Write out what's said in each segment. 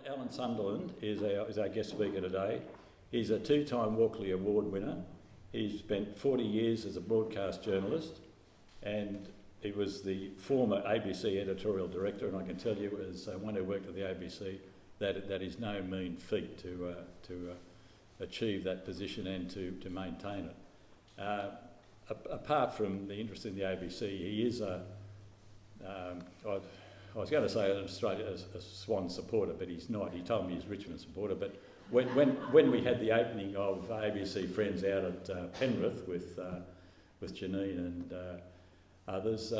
Alan Sunderland is our guest speaker today. He's a two-time Walkley Award winner. He's spent 40 years as a broadcast journalist, and he was the former ABC editorial director, and I can tell you, as one who worked at the ABC, that is no mean feat to achieve that position and to maintain it. Apart from the interest in the ABC, he is I was going to say a Swan supporter, but he's not. He told me he's a Richmond supporter. But when we had the opening of ABC Friends out at Penrith with Janine and others,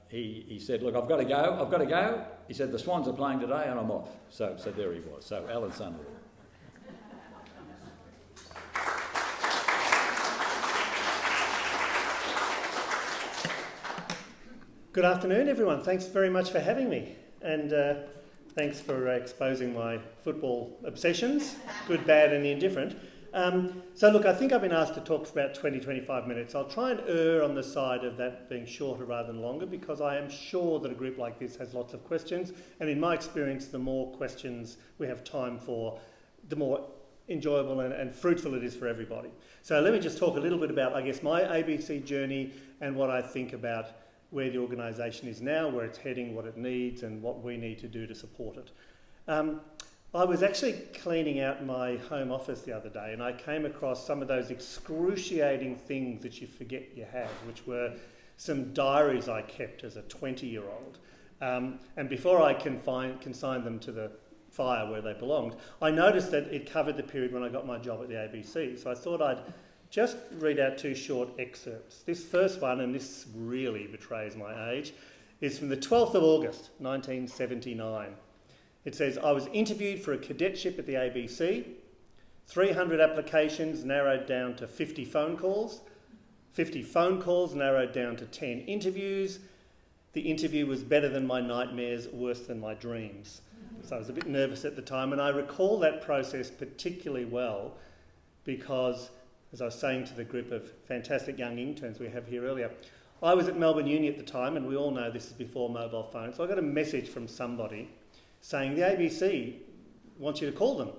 he said, "Look, I've got to go. He said, "The Swans are playing today and I'm off." So there he was. So Alan Sunderland. Good afternoon, everyone. Thanks very much for having me, and thanks for exposing my football obsessions, good, bad and indifferent. So look, I think I've been asked to talk for about 20-25 minutes. I'll try and err on the side of that being shorter rather than longer, because I am sure that a group like this has lots of questions, and in my experience, the more questions we have time for, the more enjoyable and fruitful it is for everybody. So let me just talk a little bit about, I guess, my ABC journey and what I think about where the organisation is now, where it's heading, what it needs and what we need to do to support it. I was actually cleaning out my home office the other day, and I came across some of those excruciating things that you forget you have, which were some diaries I kept as a 20-year-old. And before I consigned them to the fire where they belonged, I noticed that it covered the period when I got my job at the ABC. So I thought I'd just read out two short excerpts. This first one, and this really betrays my age, is from the 12th of August, 1979. It says, "I was interviewed for a cadetship at the ABC. 300 applications narrowed down to 50 phone calls. 50 phone calls narrowed down to 10 interviews. The interview was better than my nightmares, worse than my dreams." So I was a bit nervous at the time, and I recall that process particularly well because, as I was saying to the group of fantastic young interns we have here earlier, I was at Melbourne Uni at the time, and we all know this is before mobile phones, so I got a message from somebody saying, "The ABC wants you to call them."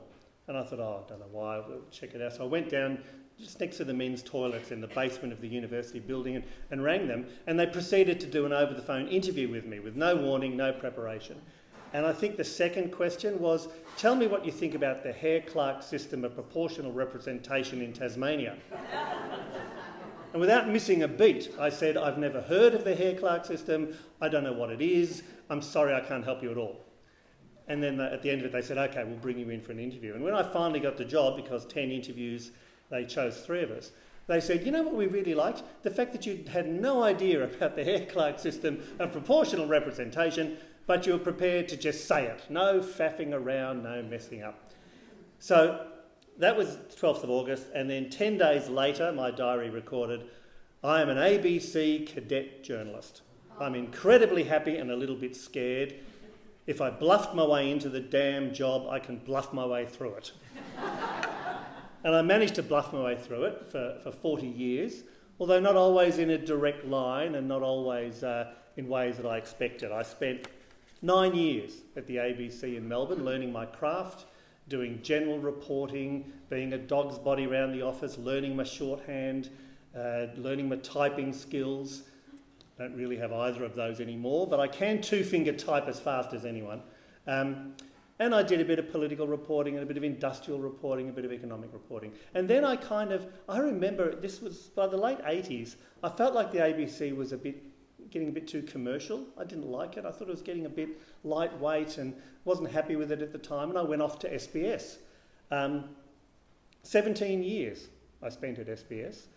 And I thought, I don't know why, we'll check it out. So I went down just next to the men's toilets in the basement of the university building and rang them, and they proceeded to do an over-the-phone interview with me with no warning, no preparation. And I think the second question was, "Tell me what you think about the Hare-Clark system of proportional representation in Tasmania." And without missing a beat, I said, "I've never heard of the Hare-Clark system. I don't know what it is. I'm sorry, I can't help you at all." And then at the end of it, they said, "Okay, we'll bring you in for an interview." And when I finally got the job, because 10 interviews, they chose 3 of us, they said, "You know what we really liked? The fact that you had no idea about the Hare-Clark system of proportional representation, but you were prepared to just say it. No faffing around, no messing up." So that was 12th of August, and then 10 days later, my diary recorded, "I am an ABC cadet journalist. I'm incredibly happy and a little bit scared. If I bluffed my way into the damn job, I can bluff my way through it." And I managed to bluff my way through it for 40 years, although not always in a direct line and not always in ways that I expected. I spent 9 years at the ABC in Melbourne, learning my craft, doing general reporting, being a dog's body around the office, learning my shorthand, learning my typing skills. Don't really have either of those anymore, but I can two-finger type as fast as anyone. And I did a bit of political reporting and a bit of industrial reporting, a bit of economic reporting. And then I remember, this was by the late 80s, I felt like the ABC was getting a bit too commercial. I didn't like it. I thought it was getting a bit lightweight and wasn't happy with it at the time, and I went off to SBS. 17 years I spent at SBS.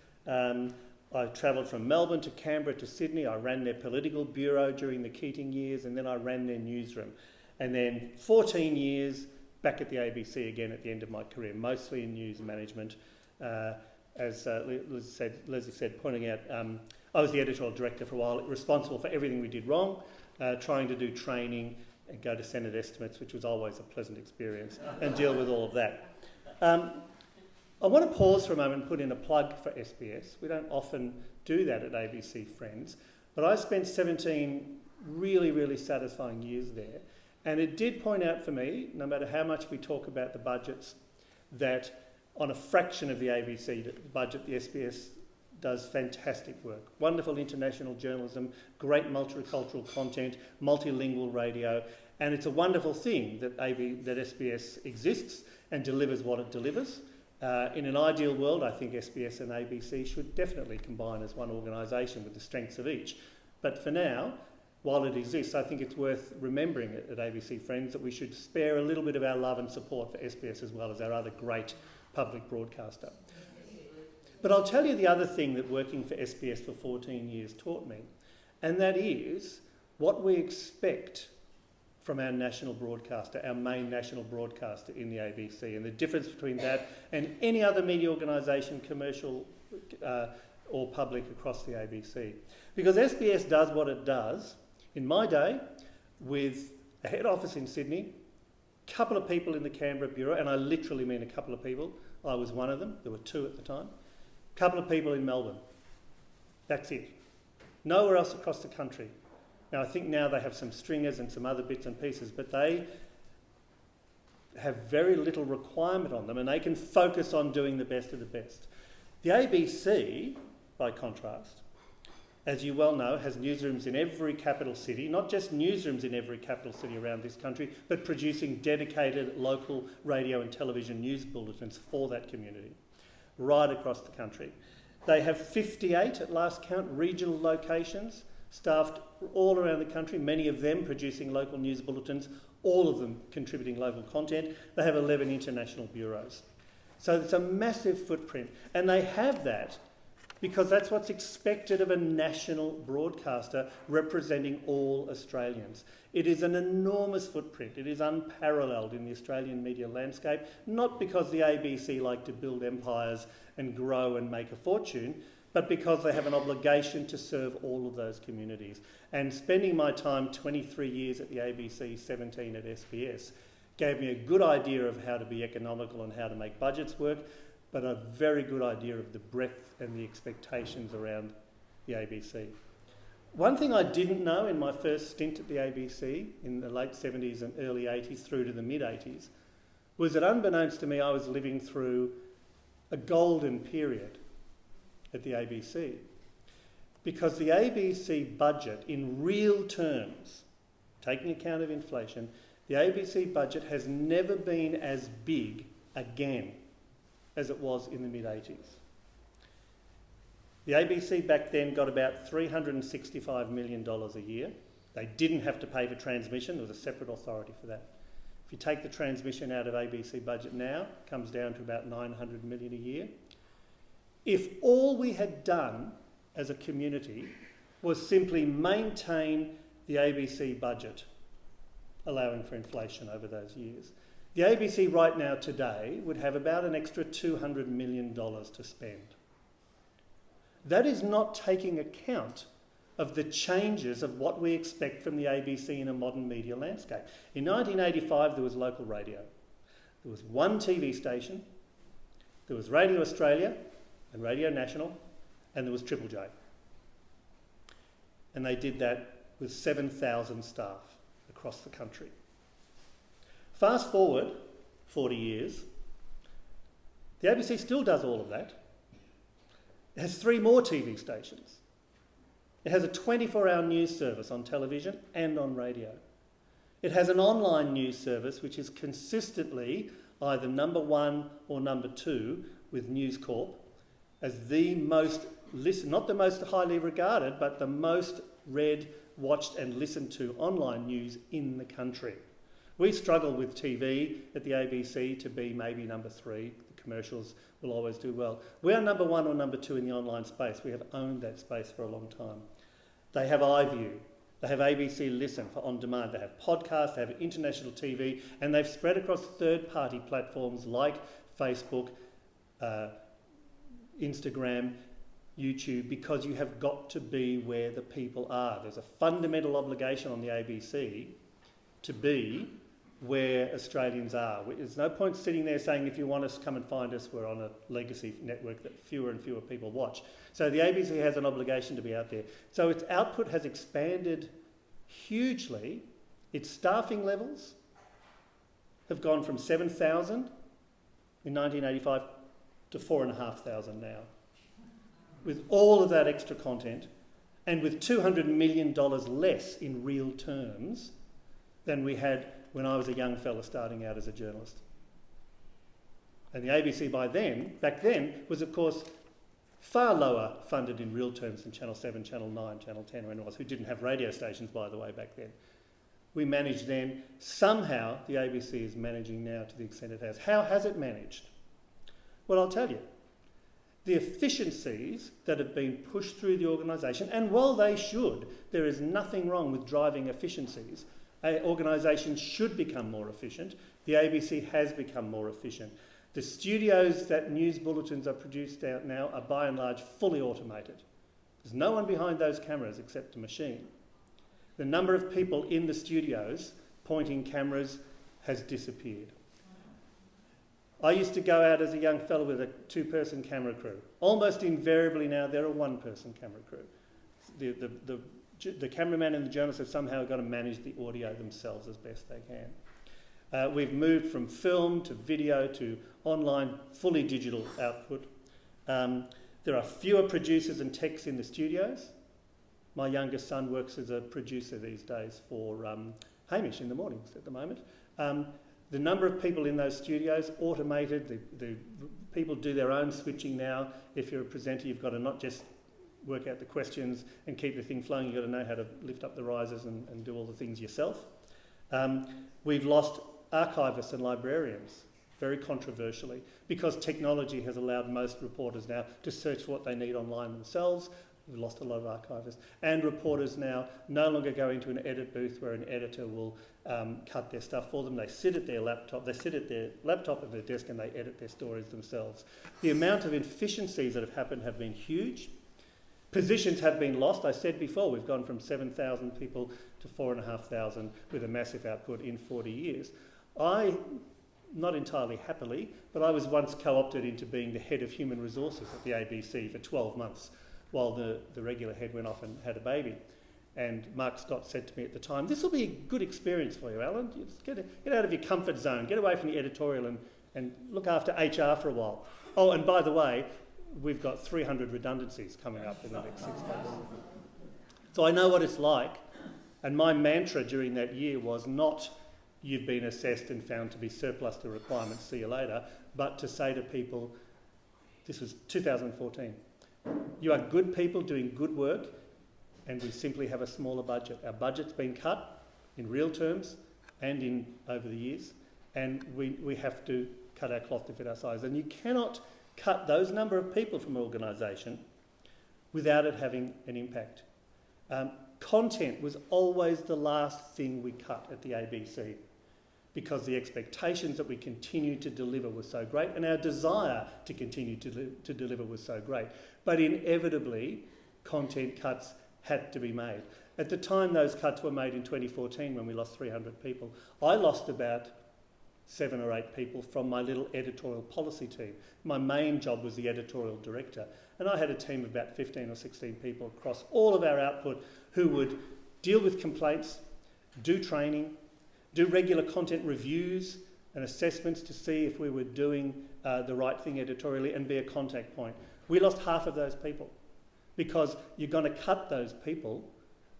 I travelled from Melbourne to Canberra to Sydney. I ran their political bureau during the Keating years, and then I ran their newsroom. And then 14 years back at the ABC again at the end of my career, mostly in news management. As Leslie said, pointing out, I was the editorial director for a while, responsible for everything we did wrong, trying to do training and go to Senate estimates, which was always a pleasant experience, and deal with all of that. I want to pause for a moment and put in a plug for SBS. We don't often do that at ABC Friends, but I spent 17 really, really satisfying years there, And it did point out for me, no matter how much we talk about the budgets, that on a fraction of the ABC budget, the SBS does fantastic work. Wonderful international journalism, great multicultural content, multilingual radio, and it's a wonderful thing that SBS exists and delivers what it delivers. In an ideal world, I think SBS and ABC should definitely combine as one organisation with the strengths of each. But for now, while it exists, I think it's worth remembering at ABC Friends that we should spare a little bit of our love and support for SBS as well as our other great public broadcaster. But I'll tell you the other thing that working for SBS for 14 years taught me, and that is what we expect from our national broadcaster, our main national broadcaster in the ABC, and the difference between that and any other media organisation, commercial or public across the ABC. Because SBS does what it does, in my day, with a head office in Sydney, a couple of people in the Canberra Bureau, and I literally mean a couple of people, I was one of them, there were two at the time, a couple of people in Melbourne. That's it. Nowhere else across the country. Now, I think now they have some stringers and some other bits and pieces, but they have very little requirement on them and they can focus on doing the best of the best. The ABC, by contrast, as you well know, has newsrooms in every capital city, not just newsrooms in every capital city around this country, but producing dedicated local radio and television news bulletins for that community, right across the country. They have 58, at last count, regional locations, staffed all around the country, many of them producing local news bulletins, all of them contributing local content. They have 11 international bureaus. So it's a massive footprint, and they have that because that's what's expected of a national broadcaster representing all Australians. It is an enormous footprint. It is unparalleled in the Australian media landscape, not because the ABC like to build empires and grow and make a fortune, but because they have an obligation to serve all of those communities. And spending my time 23 years at the ABC, 17 at SBS, gave me a good idea of how to be economical and how to make budgets work, but a very good idea of the breadth and the expectations around the ABC. One thing I didn't know in my first stint at the ABC in the late 70s and early 80s through to the mid 80s was that unbeknownst to me I was living through a golden period at the ABC, because the ABC budget in real terms, taking account of inflation, the ABC budget has never been as big again as it was in the mid-80s. The ABC back then got about $365 million a year. They didn't have to pay for transmission, there was a separate authority for that. If you take the transmission out of ABC budget now, it comes down to about $900 million a year. If all we had done as a community was simply maintain the ABC budget, allowing for inflation over those years, the ABC right now today would have about an extra $200 million to spend. That is not taking account of the changes of what we expect from the ABC in a modern media landscape. In 1985, there was local radio. There was one TV station, there was Radio Australia and Radio National, and there was Triple J. And they did that with 7,000 staff across the country. Fast forward 40 years, the ABC still does all of that. It has 3 more TV stations. It has a 24-hour news service on television and on radio. It has an online news service which is consistently either number 1 or number 2 with News Corp as the most not the most highly regarded, but the most read, watched and listened to online news in the country. We struggle with TV at the ABC to be maybe number 3. The commercials will always do well. We are number 1 or number 2 in the online space. We have owned that space for a long time. They have iView. They have ABC Listen for on demand. They have podcasts, they have international TV, and they've spread across third-party platforms like Facebook, Instagram, YouTube, because you have got to be where the people are. There's a fundamental obligation on the ABC to be where Australians are. There's no point sitting there saying, if you want us, come and find us. We're on a legacy network that fewer and fewer people watch. So the ABC has an obligation to be out there. So its output has expanded hugely Its staffing levels have gone from 7,000 in 1985 to 4,500 now. With all of that extra content and with $200 million less in real terms than we had when I was a young fella starting out as a journalist. And the ABC back then, was of course far lower funded in real terms than Channel 7, Channel 9, Channel 10 or anyone else, who didn't have radio stations, by the way, back then. We managed then. Somehow the ABC is managing now to the extent it has. How has it managed? Well, I'll tell you. The efficiencies that have been pushed through the organisation, and while they should, there is nothing wrong with driving efficiencies. Organisations should become more efficient. The ABC has become more efficient. The studios that news bulletins are produced out now are by and large fully automated. There's no one behind those cameras except a machine. The number of people in the studios pointing cameras has disappeared. I used to go out as a young fellow with a two-person camera crew. Almost invariably now they're a one-person camera crew. The cameraman and the journalist have somehow got to manage the audio themselves as best they can. We've moved from film to video to online, fully digital output. There are fewer producers and techs in the studios. My youngest son works as a producer these days for Hamish in the mornings at the moment. The number of people in those studios, automated, the people do their own switching now. If you're a presenter, you've got to not just work out the questions and keep the thing flowing, you've got to know how to lift up the risers and do all the things yourself. We've lost archivists and librarians, very controversially, because technology has allowed most reporters now to search for what they need online themselves. We've lost a lot of archivists. And reporters now no longer go into an edit booth where an editor will cut their stuff for them. They sit at their laptop at their desk and they edit their stories themselves. The amount of efficiencies that have happened have been huge. Positions have been lost. I said before, we've gone from 7,000 people to 4,500 with a massive output in 40 years. Not entirely happily, but I was once co-opted into being the head of human resources at the ABC for 12 months while the regular head went off and had a baby. And Mark Scott said to me at the time, "This will be a good experience for you, Alan. Just get out of your comfort zone, get away from the editorial and look after HR for a while. Oh, and by the way, we've got 300 redundancies coming up in the next 6 months." So I know what it's like. And my mantra during that year was not, "You've been assessed and found to be surplus to requirements, see you later," but to say to people, this was 2014, "You are good people doing good work and we simply have a smaller budget. Our budget's been cut in real terms and over the years, and we have to cut our cloth to fit our size." And you cannot cut those number of people from an organisation without it having an impact. Content was always the last thing we cut at the ABC because the expectations that we continued to deliver were so great and our desire to continue to deliver was so great. But inevitably, content cuts had to be made. At the time those cuts were made in 2014 when we lost 300 people, I lost about 7 or 8 people from my little editorial policy team. My main job was the editorial director, and I had a team of about 15 or 16 people across all of our output who would deal with complaints, do training, do regular content reviews and assessments to see if we were doing the right thing editorially and be a contact point. We lost half of those people because you're going to cut those people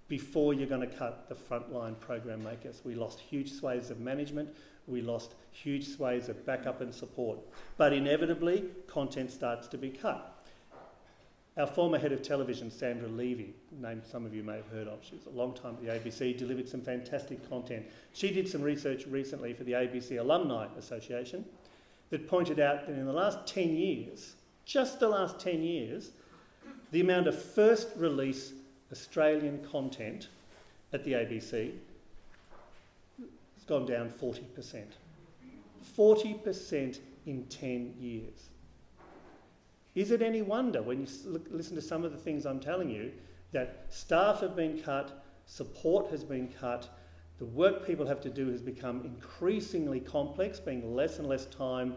before you're going to cut the frontline program makers. We lost huge swathes of management. We lost huge swathes of backup and support. But inevitably, content starts to be cut. Our former head of television, Sandra Levy, name some of you may have heard of, she was a long time at the ABC, delivered some fantastic content. She did some research recently for the ABC Alumni Association that pointed out that in the last 10 years, just the last 10 years, the amount of first release Australian content at the ABC has gone down 40%. 40% in 10 years. Is it any wonder when you listen to some of the things I'm telling you that staff have been cut, support has been cut, the work people have to do has become increasingly complex, being less and less time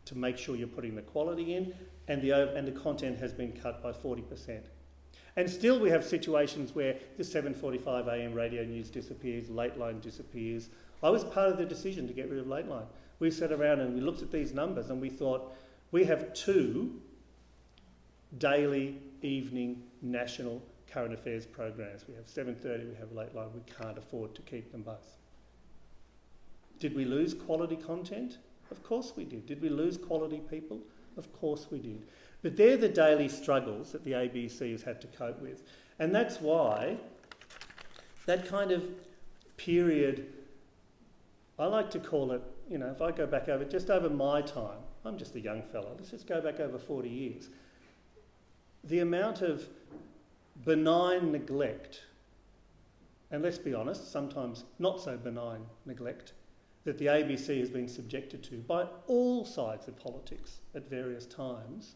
to make sure you're putting the quality in, and the content has been cut by 40%. And still we have situations where the 7:45am radio news disappears, Lateline disappears. I was part of the decision to get rid of Lateline. We sat around and we looked at these numbers and we thought, we have 2 daily, evening, national current affairs programs. We have 7:30, we have Lateline. We can't afford to keep them both. Did we lose quality content? Of course we did. Did we lose quality people? Of course we did. But they're the daily struggles that the ABC has had to cope with. And that's why that kind of period, I like to call it, you know, if I go back over, just over my time, I'm just a young fella, let's just go back over 40 years. The amount of benign neglect, and let's be honest, sometimes not so benign neglect, that the ABC has been subjected to by all sides of politics at various times,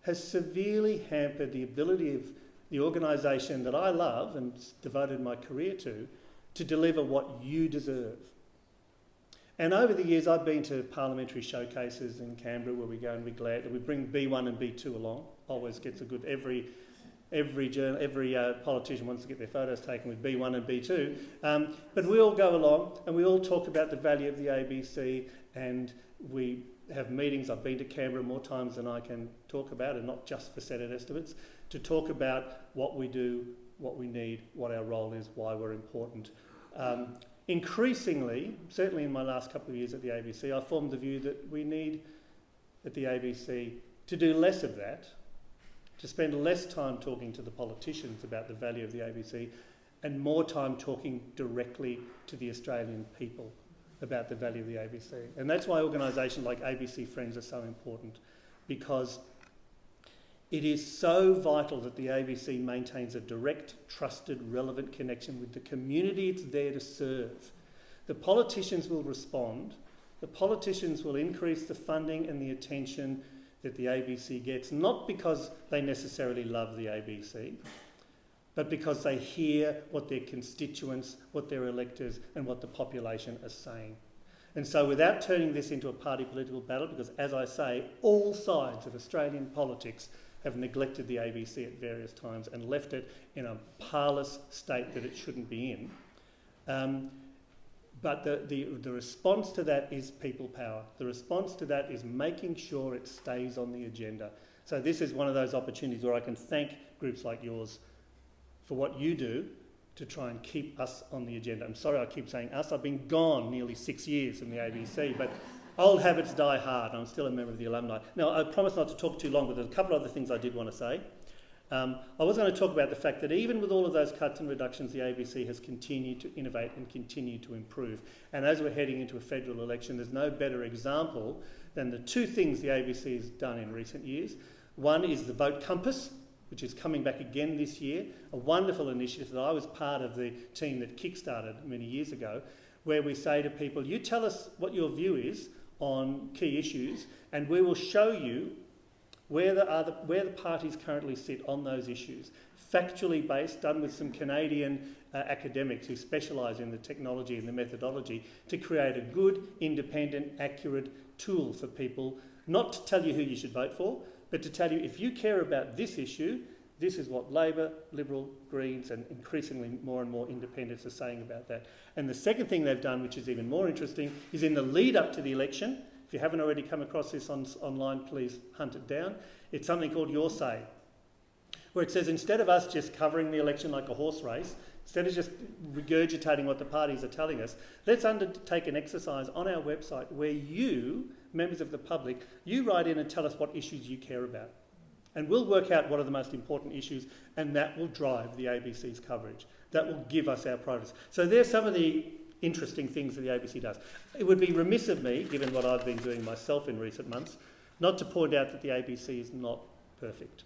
has severely hampered the ability of the organisation that I love and devoted my career to deliver what you deserve. And over the years I've been to parliamentary showcases in Canberra where we go and we're glad that we bring B1 and B2 along. Always gets a good, every politician wants to get their photos taken with B1 and B2. But we all go along and we all talk about the value of the ABC, and we have meetings. I've been to Canberra more times than I can talk about, and not just for Senate estimates, to talk about what we do, what we need, what our role is, why we're important. Increasingly, certainly in my last couple of years at the ABC, I formed the view that we need at the ABC to do less of that, to spend less time talking to the politicians about the value of the ABC and more time talking directly to the Australian people about the value of the ABC. And that's why organisations like ABC Friends are so important, because it is so vital that the ABC maintains a direct, trusted, relevant connection with the community it's there to serve. The politicians will respond. The politicians will increase the funding and the attention that the ABC gets, not because they necessarily love the ABC, but because they hear what their constituents, what their electors and what the population are saying. And so without turning this into a party political battle, because as I say, all sides of Australian politics have neglected the ABC at various times and left it in a parlous state that it shouldn't be in. But the response to that is people power. The response to that is making sure it stays on the agenda. So this is one of those opportunities where I can thank groups like yours for what you do to try and keep us on the agenda. I'm sorry I keep saying us. I've been gone nearly 6 years from the ABC, but old habits die hard. I'm still a member of the alumni. Now, I promise not to talk too long, but there's a couple of other things I did want to say. I was going to talk about the fact that even with all of those cuts and reductions, the ABC has continued to innovate and continue to improve. And as we're heading into a federal election, there's no better example than the 2 things the ABC has done in recent years. One is the Vote Compass, which is coming back again this year, a wonderful initiative that I was part of the team that kick-started many years ago, where we say to people, you tell us what your view is on key issues, and we will show you where the parties currently sit on those issues. Factually based, done with some Canadian academics who specialise in the technology and the methodology to create a good, independent, accurate tool for people, not to tell you who you should vote for, but to tell you if you care about this issue, this is what Labor, Liberal, Greens and increasingly more and more independents are saying about that. And the second thing they've done, which is even more interesting, is in the lead up to the election. If you haven't already come across this online, please hunt it down. It's something called Your Say, where it says instead of us just covering the election like a horse race, instead of just regurgitating what the parties are telling us, let's undertake an exercise on our website where you, members of the public, you write in and tell us what issues you care about. And we'll work out what are the most important issues, and that will drive the ABC's coverage. That will give us our priorities. So there's some of the interesting things that the ABC does. It would be remiss of me, given what I've been doing myself in recent months, not to point out that the ABC is not perfect.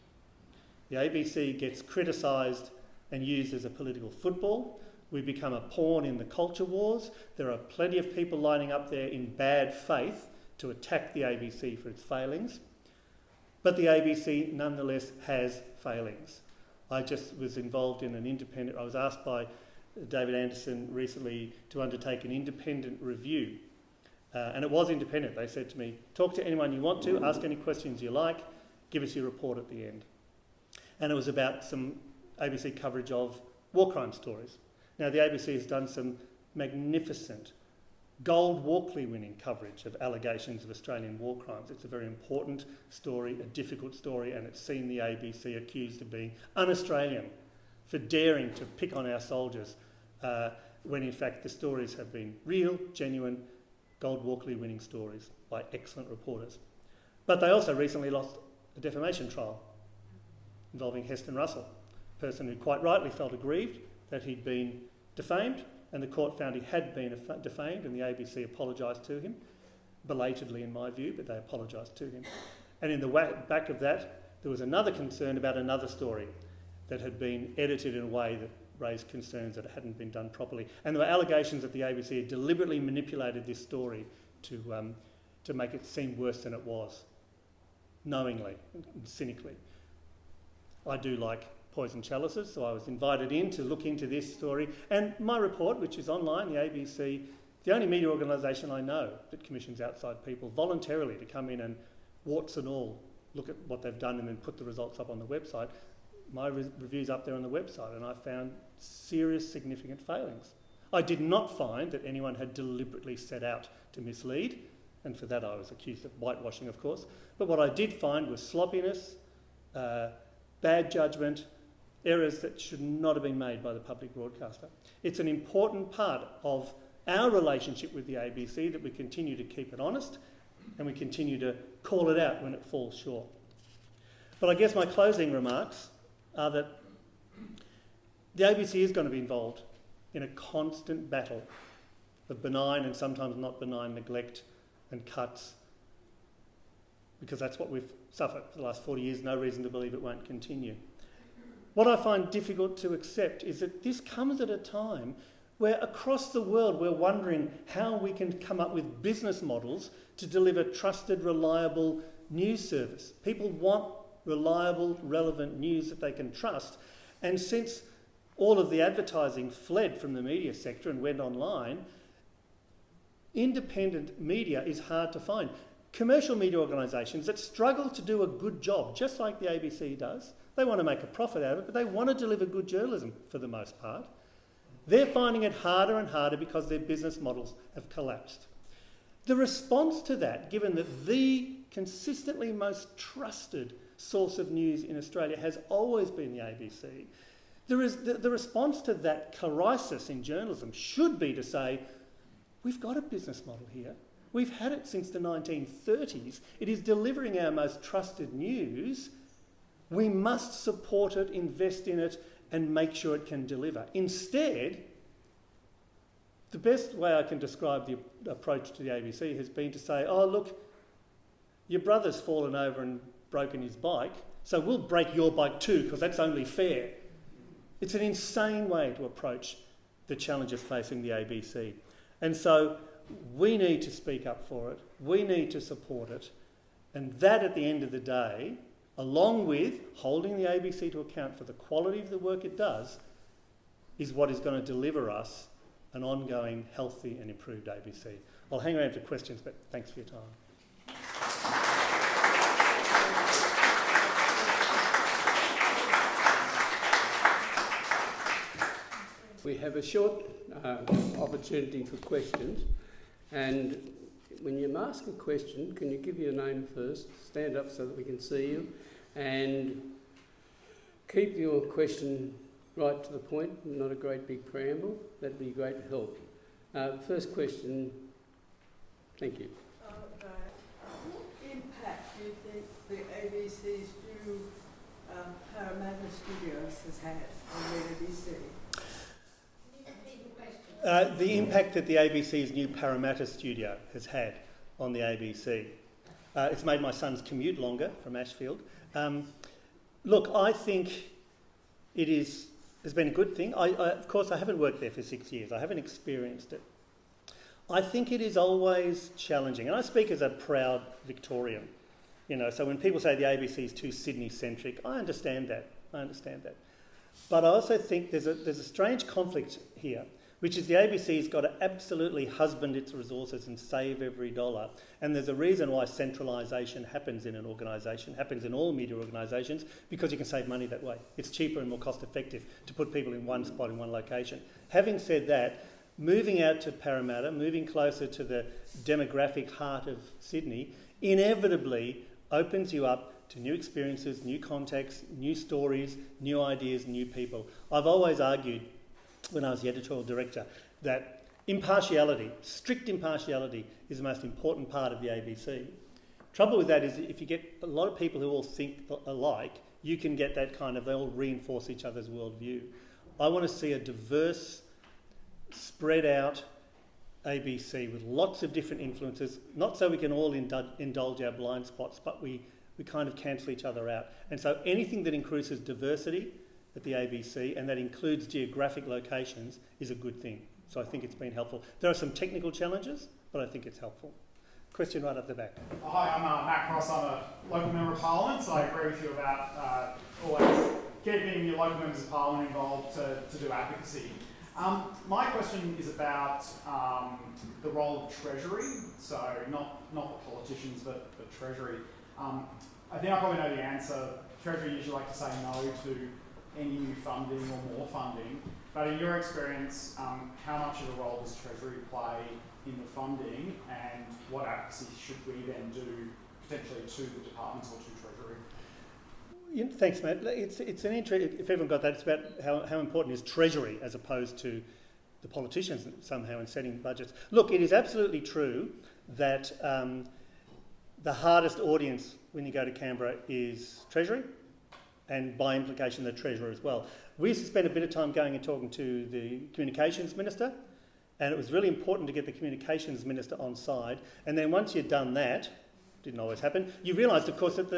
The ABC gets criticised and used as a political football. We become a pawn in the culture wars. There are plenty of people lining up there in bad faith to attack the ABC for its failings. But the ABC nonetheless has failings. I just was involved in I was asked by David Anderson recently to undertake an independent review. And it was independent. They said to me, talk to anyone you want to, ask any questions you like, give us your report at the end. and it was about some ABC coverage of war crime stories. Now, the ABC has done some magnificent Gold Walkley winning coverage of allegations of Australian war crimes. It's a very important story, a difficult story, and it's seen the ABC accused of being un-Australian for daring to pick on our soldiers when in fact the stories have been real, genuine, Gold Walkley winning stories by excellent reporters. But they also recently lost a defamation trial involving Heston Russell, a person who quite rightly felt aggrieved that he'd been defamed, and the court found he had been defamed, and the ABC apologised to him, belatedly in my view, but they apologised to him. And in the back of that, there was another concern about another story that had been edited in a way that raised concerns that it hadn't been done properly. And there were allegations that the ABC had deliberately manipulated this story to make it seem worse than it was, knowingly and cynically. I do like poison chalices, so I was invited in to look into this story. And my report, which is online, the ABC, the only media organisation I know that commissions outside people voluntarily to come in and, warts and all, look at what they've done and then put the results up on the website. My review's up there on the website, and I found serious, significant failings. I did not find that anyone had deliberately set out to mislead, and for that I was accused of whitewashing, of course. But what I did find was sloppiness, bad judgment, errors that should not have been made by the public broadcaster. It's an important part of our relationship with the ABC that we continue to keep it honest and we continue to call it out when it falls short. But I guess my closing remarks are that the ABC is going to be involved in a constant battle of benign and sometimes not benign neglect and cuts, because that's what we've suffered for the last 40 years. No reason to believe it won't continue. What I find difficult to accept is that this comes at a time where across the world we're wondering how we can come up with business models to deliver trusted, reliable news service. People want reliable, relevant news that they can trust. And since all of the advertising fled from the media sector and went online, independent media is hard to find. Commercial media organisations that struggle to do a good job, just like the ABC does, they want to make a profit out of it, but they want to deliver good journalism for the most part. They're finding it harder and harder because their business models have collapsed. The response to that, given that the consistently most trusted source of news in Australia has always been the ABC, the response to that crisis in journalism should be to say, we've got a business model here. We've had it since the 1930s. It is delivering our most trusted news. We must support it, invest in it, and make sure it can deliver. Instead, the best way I can describe the approach to the ABC has been to say, oh, look, your brother's fallen over and broken his bike, so we'll break your bike too, because that's only fair. It's an insane way to approach the challenges facing the ABC. And so we need to speak up for it. We need to support it. And that, at the end of the day, along with holding the ABC to account for the quality of the work it does, is what is going to deliver us an ongoing, healthy and improved ABC. I'll hang around for questions, but thanks for your time. We have a short opportunity for questions, and when you ask a question, can you give your name first, stand up so that we can see you, and keep your question right to the point, not a great big preamble. That'd be a great help. First question, thank you. What impact do you think the ABC's new Parramatta Studios has had on the ABC? The impact that the ABC's new Parramatta studio has had on the ABC. It's made my son's commute longer from Ashfield. Look, I think has been a good thing. Of course, I haven't worked there for 6 years. I haven't experienced it. I think it is always challenging, and I speak as a proud Victorian. So when people say the ABC is too Sydney-centric, I understand that. But I also think there's a strange conflict here which is the ABC's got to absolutely husband its resources and save every dollar. And there's a reason why centralisation happens in an organisation, happens in all media organisations, because you can save money that way. It's cheaper and more cost effective to put people in one spot in one location. Having said that, moving out to Parramatta, moving closer to the demographic heart of Sydney, inevitably opens you up to new experiences, new contexts, new stories, new ideas, new people. I've always argued, when I was the editorial director, that impartiality, strict impartiality, is the most important part of the ABC. Trouble with that is if you get a lot of people who all think alike, you can get that kind of, they all reinforce each other's worldview. I want to see a diverse, spread out ABC with lots of different influences, not so we can all indulge our blind spots, but we kind of cancel each other out. And so anything that increases diversity at the ABC, and that includes geographic locations, is a good thing. So I think it's been helpful. There are some technical challenges, but I think it's helpful. Question right up the back. Hi, I'm Matt Cross. I'm a local member of Parliament, so I agree with you about always keeping your local members of Parliament involved to do advocacy. My question is about the role of Treasury, so not the politicians, but Treasury. I think I probably know the answer. Treasury usually like to say no to any new funding or more funding, but in your experience, how much of a role does Treasury play in the funding, and what advocacy should we then do potentially to the departments or to Treasury? Yeah, thanks, Matt. It's an interest. If everyone got that, it's about how important is Treasury as opposed to the politicians somehow in setting budgets. Look, it is absolutely true that the hardest audience when you go to Canberra is Treasury, and by implication the Treasurer as well. We used to spend a bit of time going and talking to the Communications Minister, and it was really important to get the Communications Minister on side. And then once you'd done that, didn't always happen, you realised, of course, that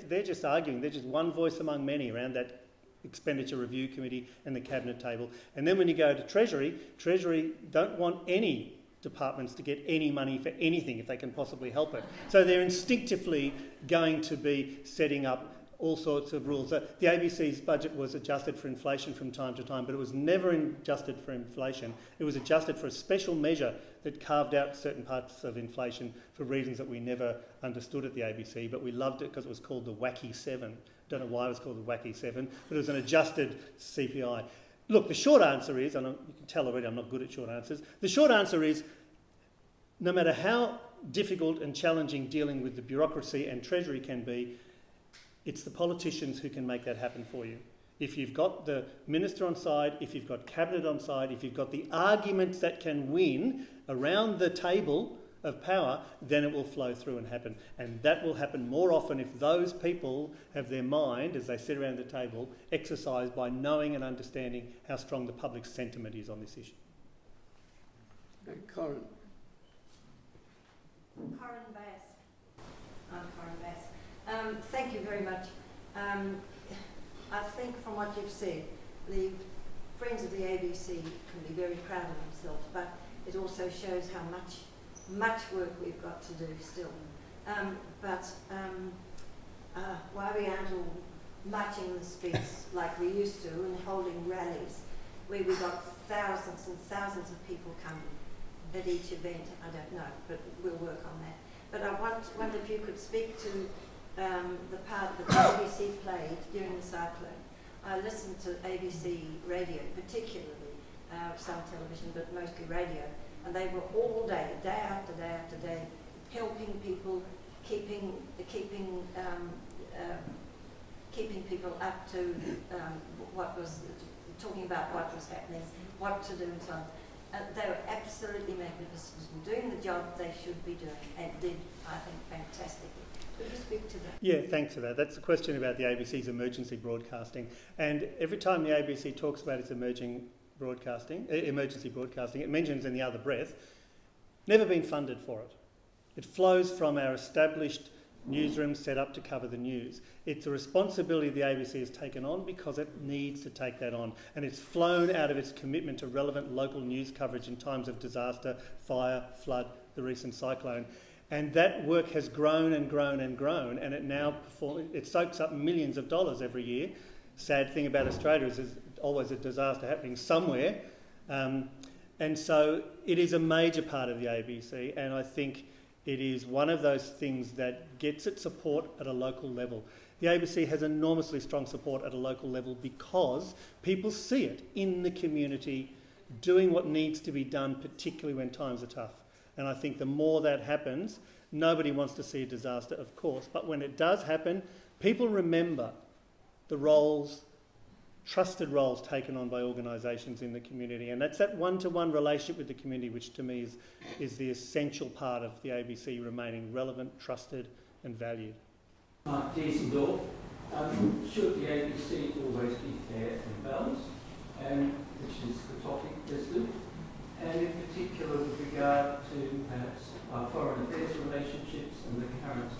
they're just arguing. They're just one voice among many around that Expenditure Review Committee and the Cabinet table. And then when you go to Treasury don't want any departments to get any money for anything if they can possibly help it. So they're instinctively going to be setting up all sorts of rules. The ABC's budget was adjusted for inflation from time to time, but it was never adjusted for inflation. It was adjusted for a special measure that carved out certain parts of inflation for reasons that we never understood at the ABC, but we loved it because it was called the Wacky Seven. Don't know why it was called the Wacky Seven, but it was an adjusted CPI. Look, the short answer is, and you can tell already I'm not good at short answers, the short answer is no matter how difficult and challenging dealing with the bureaucracy and Treasury can be, it's the politicians who can make that happen for you. If you've got the Minister on side, if you've got Cabinet on side, if you've got the arguments that can win around the table of power, then it will flow through and happen. And that will happen more often if those people have their mind, as they sit around the table, exercised by knowing and understanding how strong the public sentiment is on this issue. Corin. Corin Bass. I'm Corin Bass. Thank you very much. I think from what you've said, the Friends of the ABC can be very proud of themselves, but it also shows how much work we've got to do still. Why we aren't all marching the streets like we used to and holding rallies where we got thousands and thousands of people coming at each event, I don't know, but we'll work on that. But I wonder if you could speak to the part that the ABC played during the cyclone. I listened to ABC radio, particularly some television, but mostly radio, and they were all day after day after day, helping people, keeping people up to talking about what was happening, what to do, and so on. They were absolutely magnificent, doing the job they should be doing, and did, I think, fantastically. Could you speak to that? Yeah, thanks for that. That's the question about the ABC's emergency broadcasting. And every time the ABC talks about its emergency broadcasting, it mentions in the other breath, never been funded for it. It flows from our established newsrooms set up to cover the news. It's a responsibility the ABC has taken on because it needs to take that on. And it's flown out of its commitment to relevant local news coverage in times of disaster, fire, flood, the recent cyclone. And that work has grown and grown and grown, and it soaks up millions of dollars every year. Sad thing about Australia is there's always a disaster happening somewhere. And And so it is a major part of the ABC, and I think it is one of those things that gets its support at a local level. The ABC has enormously strong support at a local level because people see it in the community doing what needs to be done, particularly when times are tough. And I think the more that happens, nobody wants to see a disaster, of course, but when it does happen, people remember the roles, trusted roles taken on by organisations in the community. And that's that one-to-one relationship with the community, which to me is the essential part of the ABC remaining relevant, trusted and valued. Mark Diesendorf, should the ABC always be fair and balanced, which is the topic listed, and in particular with regard to perhaps our foreign affairs relationships and the current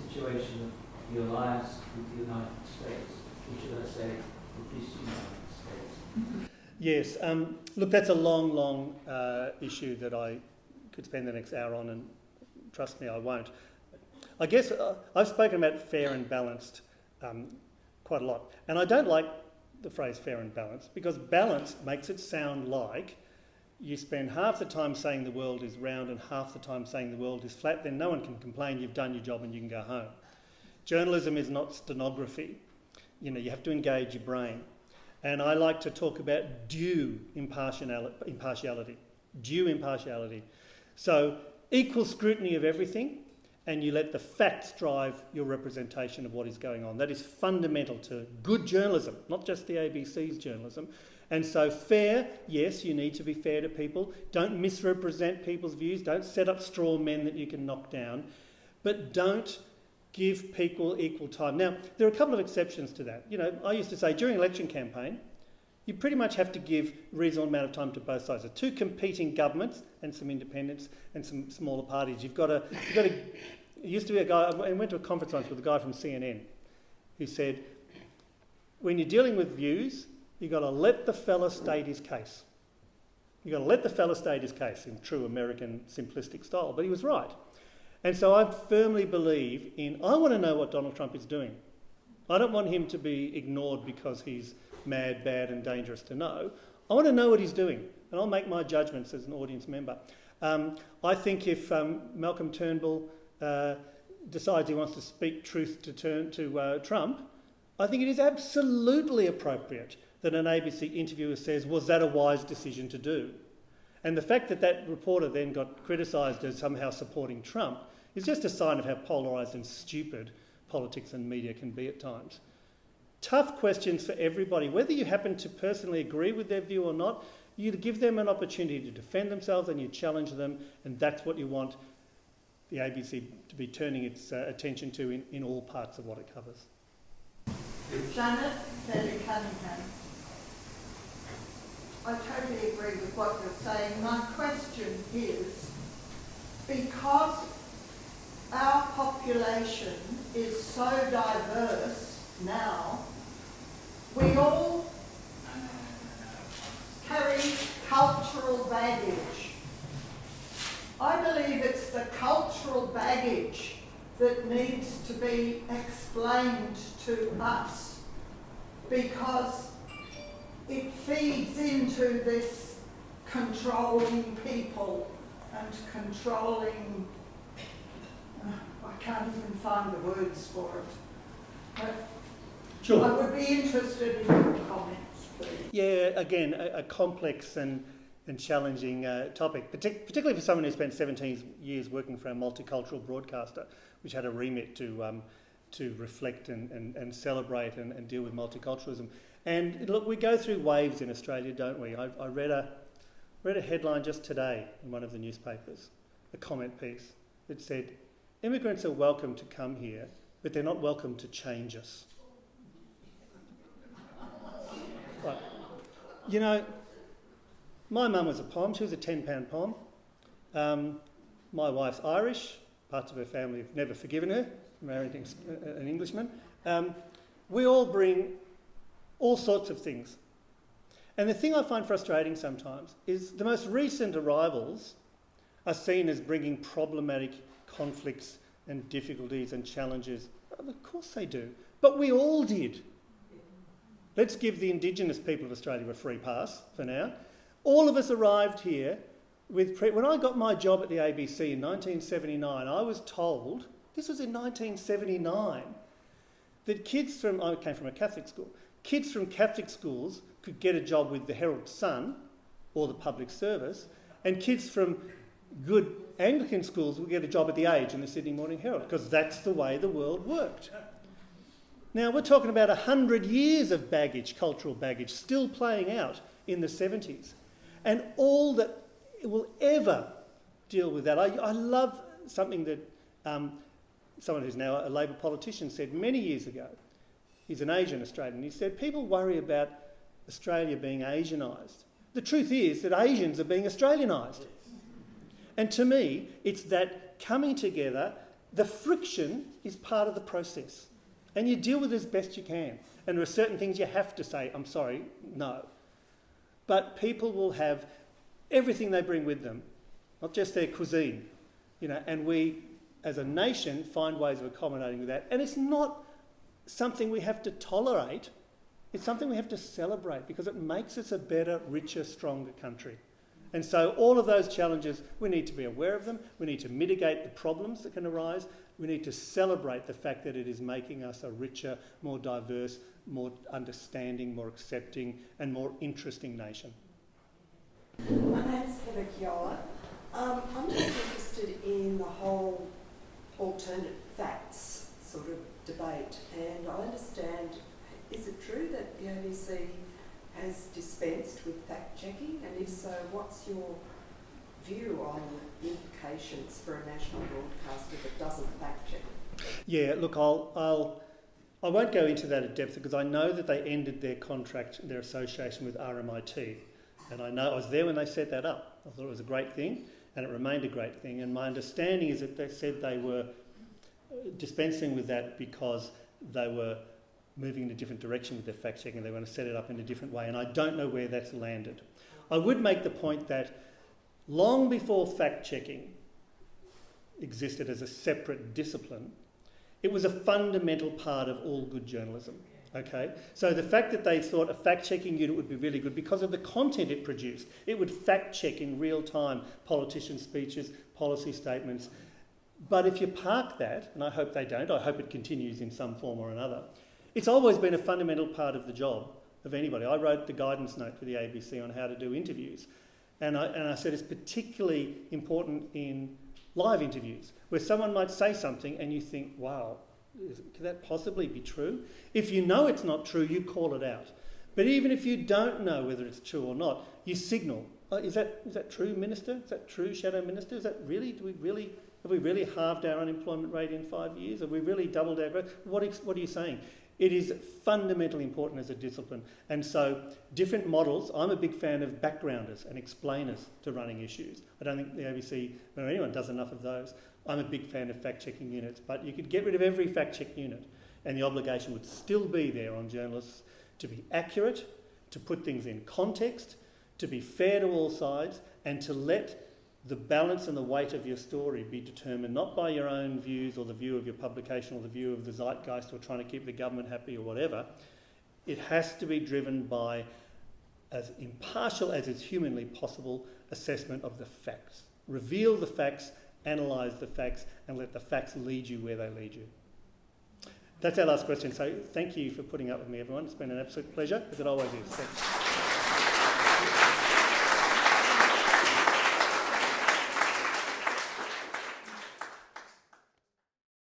situation of the alliance with the United States, or should I say with this United States? Yes, look, that's a long issue that I could spend the next hour on, and trust me, I won't. I guess I've spoken about fair and balanced quite a lot, and I don't like the phrase fair and balanced because balanced makes it sound like you spend half the time saying the world is round and half the time saying the world is flat, then no one can complain, you've done your job and you can go home. Journalism is not stenography. You have to engage your brain. And I like to talk about due impartiality. Due impartiality. So equal scrutiny of everything, and you let the facts drive your representation of what is going on. That is fundamental to good journalism, not just the ABC's journalism. And so fair, yes, you need to be fair to people. Don't misrepresent people's views. Don't set up straw men that you can knock down. But don't give people equal time. Now, there are a couple of exceptions to that. I used to say during election campaign, you pretty much have to give a reasonable amount of time to both sides. There are two competing governments and some independents and some smaller parties. You've got to. There used to be a guy. I went to a conference once with a guy from CNN who said, when you're dealing with views, you've got to let the fella state his case. You've got to let the fella state his case in true American simplistic style. But he was right. And so I firmly believe I want to know what Donald Trump is doing. I don't want him to be ignored because he's mad, bad and dangerous to know. I want to know what he's doing, and I'll make my judgments as an audience member. I think if Malcolm Turnbull decides he wants to speak truth to Trump, I think it is absolutely appropriate that an ABC interviewer says, was that a wise decision to do? And the fact that reporter then got criticised as somehow supporting Trump is just a sign of how polarised and stupid politics and media can be at times. Tough questions for everybody. Whether you happen to personally agree with their view or not, you give them an opportunity to defend themselves and you challenge them, and that's what you want the ABC to be turning its attention to in all parts of what it covers. Janet Cunningham. I totally agree with what you're saying. My question is, because our population is so diverse now, we all carry cultural baggage. I believe it's the cultural baggage that needs to be explained to us, because it feeds into this controlling people and controlling, I can't even find the words for it. But Sure. I would be interested in your comments, please. Yeah, again, a complex and challenging topic, particularly for someone who spent 17 years working for a multicultural broadcaster, which had a remit to reflect and celebrate and deal with multiculturalism. And look, we go through waves in Australia, don't we? I read a headline just today in one of the newspapers, a comment piece that said, immigrants are welcome to come here, but they're not welcome to change us. Right. My mum was a POM. She was a 10-pound POM. My wife's Irish. Parts of her family have never forgiven her for marrying an Englishman. We all bring all sorts of things. And the thing I find frustrating sometimes is the most recent arrivals are seen as bringing problematic conflicts and difficulties and challenges. Of course they do. But we all did. Let's give the Indigenous people of Australia a free pass for now. All of us arrived here with... When I got my job at the ABC in 1979, I was told, this was in 1979, that kids from... I came from a Catholic school. Kids from Catholic schools could get a job with the Herald Sun or the Public Service, and kids from good Anglican schools would get a job at The Age and the Sydney Morning Herald, because that's the way the world worked. Now, we're talking about 100 years of baggage, cultural baggage, still playing out in the 70s. And all that will ever deal with that. I love something that someone who's now a Labor politician said many years ago. He's an Asian Australian. He said, people worry about Australia being Asianised. The truth is that Asians are being Australianised. And to me, it's that coming together, the friction is part of the process. And you deal with it as best you can. And there are certain things you have to say, I'm sorry, no. But people will have everything they bring with them, not just their cuisine, and we, as a nation, find ways of accommodating with that. And it's not something we have to tolerate, it's something we have to celebrate, because it makes us a better, richer, stronger country. And so all of those challenges, we need to be aware of them, we need to mitigate the problems that can arise, we need to celebrate the fact that it is making us a richer, more diverse, more understanding, more accepting and more interesting nation. My name's Heather Kiola. I'm just interested in the whole alternate facts sort of debate, and I understand, is it true that the ABC has dispensed with fact-checking, and if so, what's your view on the implications for a national broadcaster that doesn't fact-check? Yeah, look, I won't go into that at depth, because I know that they ended their contract, their association with RMIT, and I know I was there when they set that up. I thought it was a great thing, and it remained a great thing, and my understanding is that they said they were dispensing with that because they were moving in a different direction with their fact-checking. They want to set it up in a different way, and I don't know where that's landed. I would make the point that long before fact-checking existed as a separate discipline, it was a fundamental part of all good journalism. Okay, so the fact that they thought a fact-checking unit would be really good because of the content it produced. It would fact-check in real time politicians' speeches, policy statements. But if you park that, and I hope they don't, I hope it continues in some form or another, it's always been a fundamental part of the job of anybody. I wrote the guidance note for the ABC on how to do interviews. And I said it's particularly important in live interviews, where someone might say something and you think, wow, could that possibly be true? If you know it's not true, you call it out. But even if you don't know whether it's true or not, you signal, oh, is that true, Minister? Is that true, Shadow Minister? Is that really, have we really halved our unemployment rate in 5 years? Have we really doubled our growth? What are you saying? It is fundamentally important as a discipline. And so different models, I'm a big fan of backgrounders and explainers to running issues. I don't think the ABC or anyone does enough of those. I'm a big fan of fact-checking units, but you could get rid of every fact-check unit and the obligation would still be there on journalists to be accurate, to put things in context, to be fair to all sides, and to let the balance and the weight of your story be determined not by your own views or the view of your publication or the view of the zeitgeist or trying to keep the government happy or whatever. It has to be driven by as impartial as is humanly possible assessment of the facts. Reveal the facts, analyse the facts, and let the facts lead you where they lead you. That's our last question. So thank you for putting up with me, everyone. It's been an absolute pleasure, as it always is. Thanks.